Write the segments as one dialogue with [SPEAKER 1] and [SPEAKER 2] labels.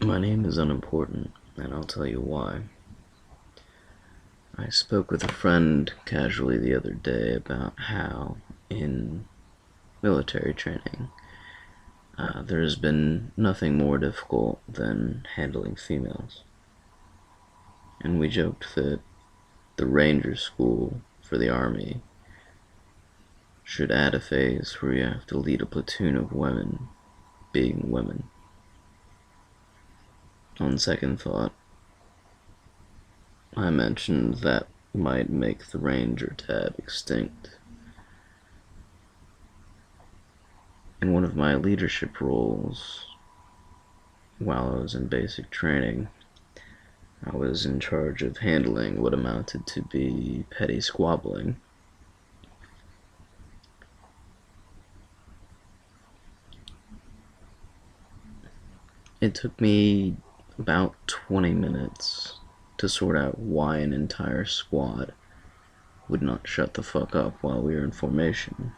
[SPEAKER 1] My name is unimportant, and I'll tell you why. I spoke with a friend casually the other day about how, in military training, there has been nothing more difficult than handling females. And we joked that the Ranger School for the Army should add a phase where you have to lead a platoon of women being women. On second thought, I mentioned that might make the Ranger tab extinct. In one of my leadership roles, while I was in basic training, I was in charge of handling what amounted to be petty squabbling. It took me about 20 minutes to sort out why an entire squad would not shut the fuck up while we were in formation.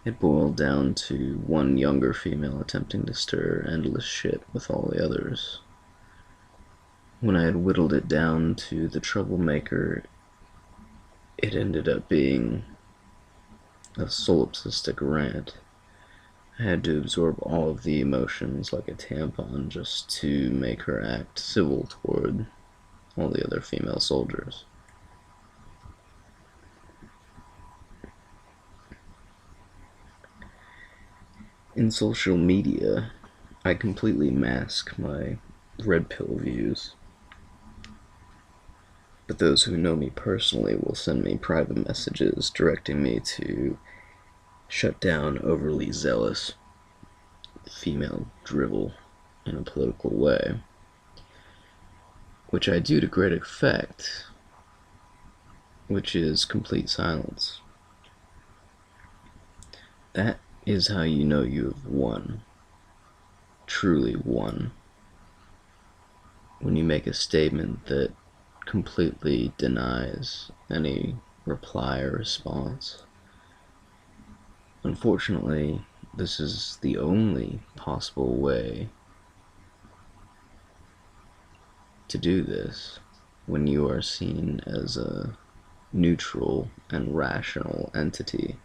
[SPEAKER 1] It boiled down to one younger female attempting to stir endless shit with all the others. When I had whittled it down to the troublemaker, it ended up being a solipsistic rant. I had to absorb all of the emotions like a tampon just to make her act civil toward all the other female soldiers. In social media, I completely mask my red pill views. But those who know me personally will send me private messages directing me to shut down overly zealous female drivel in a political way, which I do to great effect, which is complete silence. That is how you know you have won, truly won, when you make a statement that completely denies any reply or response. Unfortunately, this is the only possible way to do this when you are seen as a neutral and rational entity.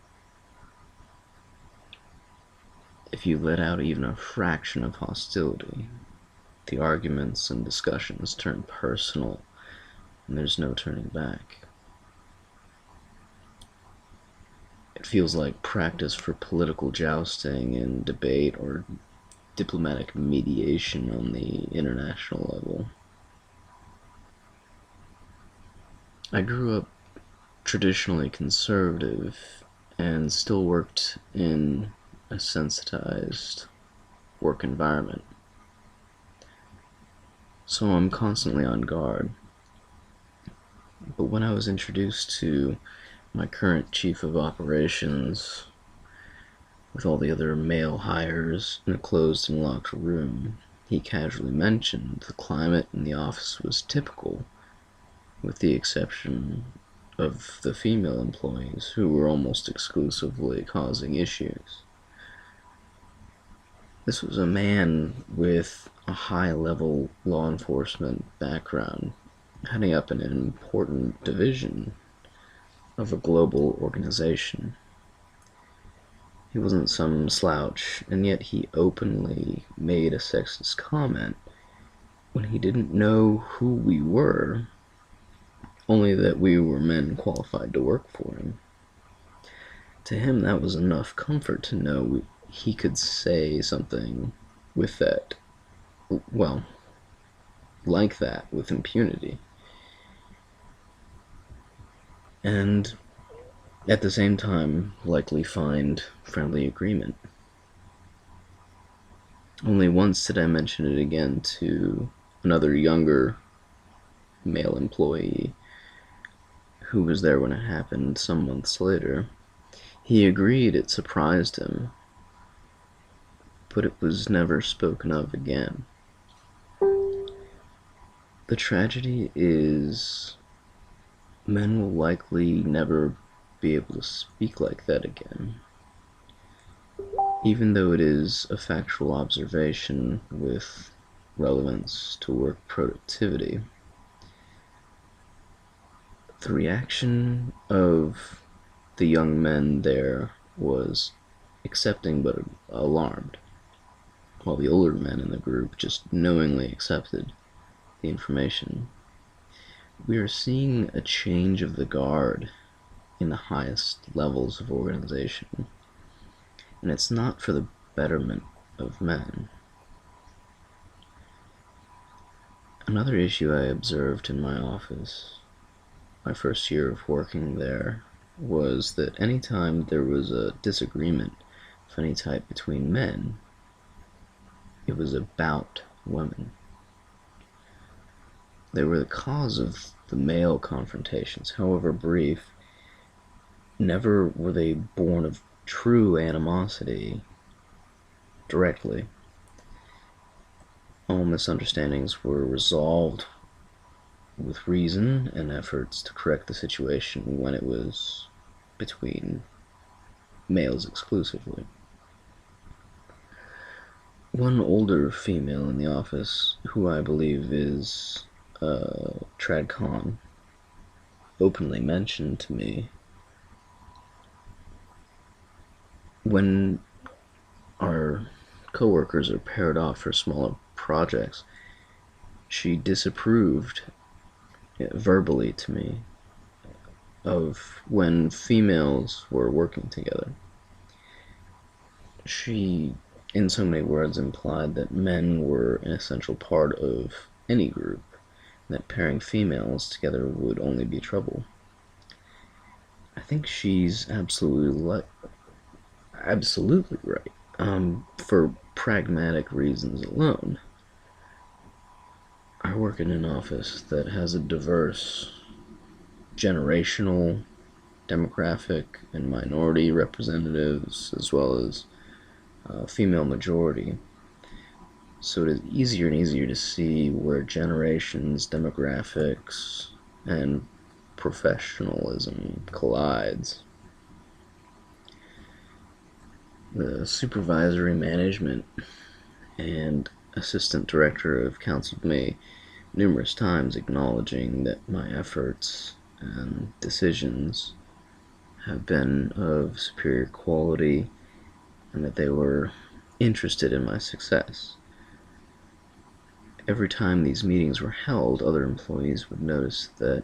[SPEAKER 1] If you let out even a fraction of hostility, the arguments and discussions turn personal, and there's no turning back. It feels like practice for political jousting in debate or diplomatic mediation on the international level. I grew up traditionally conservative and still worked in a sensitized work environment. So I'm constantly on guard. But when I was introduced to my current chief of operations with all the other male hires in a closed and locked room, he casually mentioned the climate in the office was typical, with the exception of the female employees who were almost exclusively causing issues. This was a man with a high-level law enforcement background, heading up an important division of a global organization. He wasn't some slouch, and yet he openly made a sexist comment when he didn't know who we were, only that we were men qualified to work for him. To him, that was enough comfort to know he could say something with that, well, like that, with impunity. And at the same time, likely find friendly agreement. Only once did I mention it again to another younger male employee who was there when it happened some months later. He agreed it surprised him, but it was never spoken of again. The tragedy is men will likely never be able to speak like that again. Even though it is a factual observation with relevance to work productivity, the reaction of the young men there was accepting but alarmed, while the older men in the group just knowingly accepted the information. We are seeing a change of the guard in the highest levels of organization, and it's not for the betterment of men. Another issue I observed in my office, my first year of working there, was that anytime there was a disagreement of any type between men, it was about women. They were the cause of the male confrontations, however brief. Never were they born of true animosity directly. All misunderstandings were resolved with reason and efforts to correct the situation when it was between males exclusively. One older female in the office, who I believe is Trad Khan, openly mentioned to me when our coworkers are paired off for smaller projects, she disapproved verbally to me of when females were working together. She, in so many words, implied that men were an essential part of any group, and that pairing females together would only be trouble. I think she's absolutely right. For pragmatic reasons alone. I work in an office that has a diverse generational, demographic, and minority representatives, as well as female majority. So it is easier and easier to see where generations, demographics, and professionalism collides. The supervisory management and assistant director have counseled me numerous times, acknowledging that my efforts and decisions have been of superior quality and that they were interested in my success. Every time these meetings were held, other employees would notice that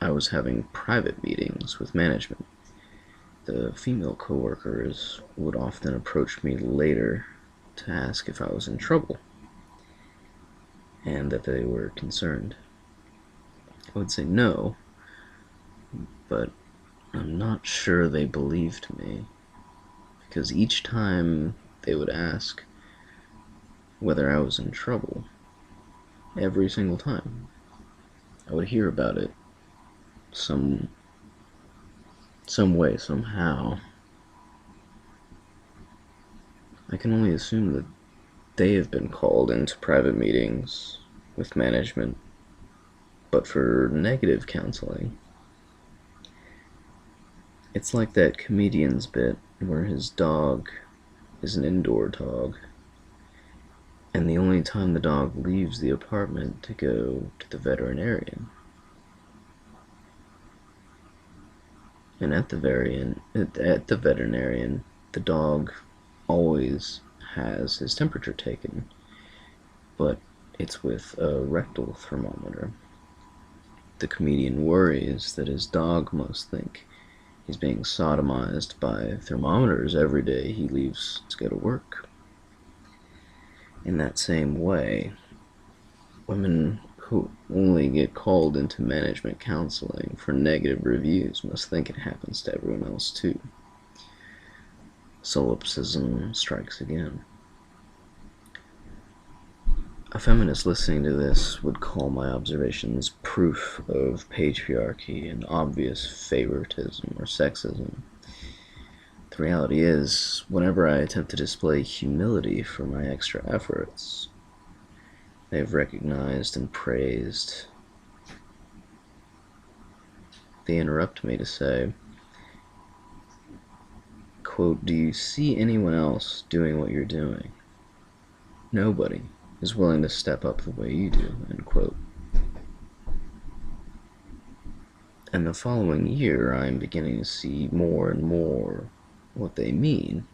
[SPEAKER 1] I was having private meetings with management. The female coworkers would often approach me later to ask if I was in trouble and that they were concerned. I would say no, but I'm not sure they believed me, because each time they would ask whether I was in trouble, every single time, I would hear about it some way, somehow. I can only assume that they have been called into private meetings with management, but for negative counseling. It's like that comedian's bit where his dog is an indoor dog, and the only time the dog leaves the apartment to go to the veterinarian. And at the veterinarian, the dog always has his temperature taken, but it's with a rectal thermometer. The comedian worries that his dog must think he's being sodomized by thermometers every day he leaves to go to work. In that same way, women who only get called into management counseling for negative reviews must think it happens to everyone else too. Solipsism strikes again. A feminist listening to this would call my observations proof of patriarchy and obvious favoritism or sexism. The reality is, whenever I attempt to display humility for my extra efforts, they have recognized and praised. They interrupt me to say, quote, do you see anyone else doing what you're doing? Nobody is willing to step up the way you do, end quote. And the following year, I'm beginning to see more and more what they mean.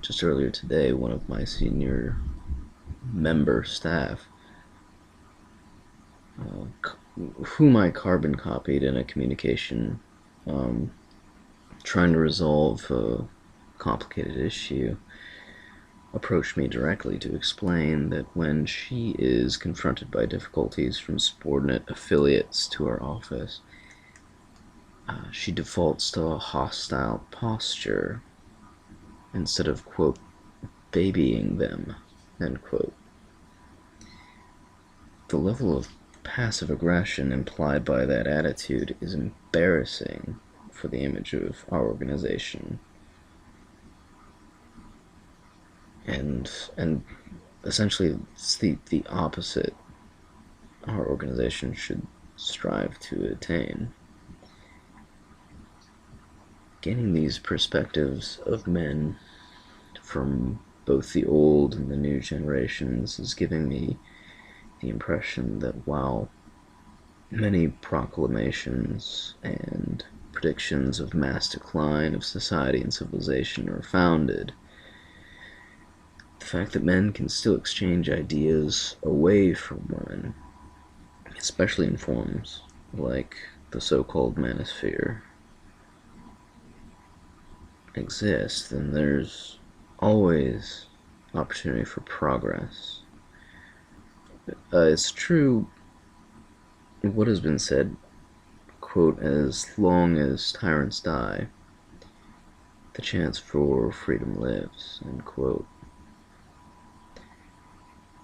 [SPEAKER 1] Just earlier today, one of my senior member staff, whom I carbon copied in a communication trying to resolve a complicated issue, approached me directly to explain that when she is confronted by difficulties from subordinate affiliates to our office, she defaults to a hostile posture instead of, quote, babying them, end quote. The level of passive aggression implied by that attitude is embarrassing for the image of our organization. And essentially it's the opposite our organization should strive to attain. Gaining these perspectives of men from both the old and the new generations is giving me the impression that while many proclamations and predictions of mass decline of society and civilization are founded, the fact that men can still exchange ideas away from women, especially in forms like the so-called manosphere, exist, then there's always opportunity for progress. It's true what has been said, quote, as long as tyrants die, the chance for freedom lives, end quote.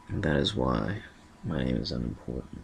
[SPEAKER 1] And that is why my name is Unimportant.